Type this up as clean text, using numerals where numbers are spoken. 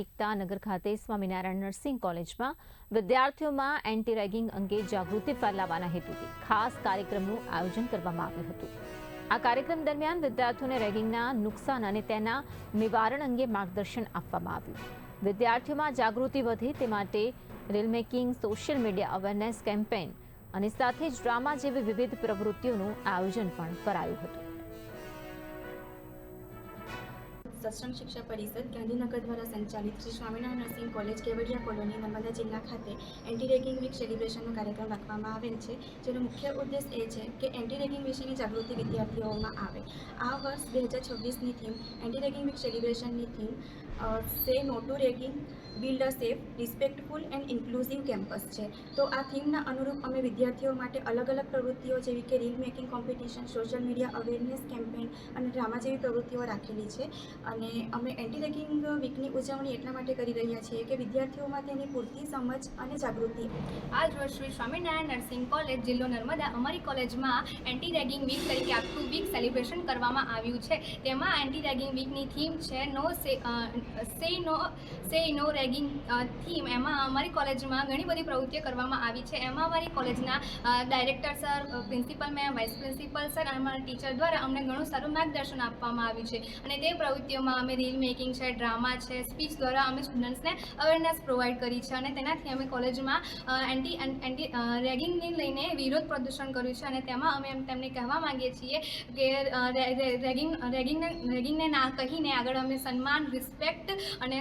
એકતા નગર ખાતે સ્વામિનારાયણ નર્સિંગ કોલેજમાં વિદ્યાર્થીઓમાં એન્ટી રેગિંગ અંગે જાગૃતિ ફેલાવવાના હેતુથી ખાસ કાર્યક્રમનું આયોજન કરવામાં આવ્યું હતું। આ કાર્યક્રમ દરમિયાન વિદ્યાર્થીઓને રેગિંગના નુકસાન અને તેના નિવારણ અંગે માર્ગદર્શન આપવામાં આવ્યું। વિદ્યાર્થીઓમાં જાગૃતિ વધે તે માટે reel making, social media awareness campaign અને સાથે જ ડ્રામા જેવી વિવિધ પ્રવૃત્તિઓનું આયોજન પણ કરાયું હતું। સત્સંગ શિક્ષા પરિષદ ગાંધીનગર દ્વારા સંચાલિત Shri Swaminarayan nursing college Kevadia colony Narmada જિલ્લા ખાતે એન્ટી રેગિંગ વીક સેલિબ્રેશનનો કાર્યક્રમ રાખવામાં આવેલ છે, જેનો મુખ્ય ઉદ્દેશ એ છે કે એન્ટી રેગિંગ વિશેની જાગૃતિ વિદ્યાર્થીઓમાં આવે। આ વર્ષ 2026ની થીમ એન્ટી રેગિંગ વીક સેલિબ્રેશનની theme say no to ragging, build a safe, respectful and inclusive campus છે। તો આ થીમના અનુરૂપ અમે વિદ્યાર્થીઓ માટે અલગ અલગ પ્રવૃત્તિઓ જેવી કે reel making competition, social media awareness campaign અને ડ્રામા જેવી પ્રવૃત્તિઓ રાખેલી છે। અને અમે એન્ટી રેગિંગ વીકની ઉજવણી એટલા માટે કરી રહ્યા છીએ કે વિદ્યાર્થીઓમાં તેની પૂરતી સમજ અને જાગૃતિ। આજ વર્ષ શ્રી સ્વામિનારાયણ નર્સિંગ કોલેજ જિલ્લો નર્મદા અમારી કોલેજમાં એન્ટી રેગિંગ વીક તરીકે આખું વીક સેલિબ્રેશન કરવામાં આવ્યું છે। તેમાં એન્ટી રેગિંગ વીકની થીમ છે સે નો રેગિંગ થીમ। એમાં અમારી કોલેજમાં ઘણી બધી પ્રવૃત્તિઓ કરવામાં આવી છે। એમાં અમારી કોલેજના director sir, principal ma'am, vice principal sir અને અમારા ટીચર દ્વારા અમને ઘણું સારું માર્ગદર્શન આપવામાં આવ્યું છે। અને તે પ્રવૃત્તિઓમાં અમે રીલ મેકિંગ છે, ડ્રામા છે, સ્પીચ દ્વારા અમે સ્ટુડન્ટ્સને અવેરનેસ પ્રોવાઈડ કરી છે। અને તેનાથી અમે કોલેજમાં એન્ટી રેગિંગને લઈને વિરોધ પ્રદર્શન કર્યું છે। અને તેમાં અમે તેમને કહેવા માંગીએ છીએ કે રેગિંગને ના કહીને આગળ અમે સન્માન, રિસ્પેક્ટ અને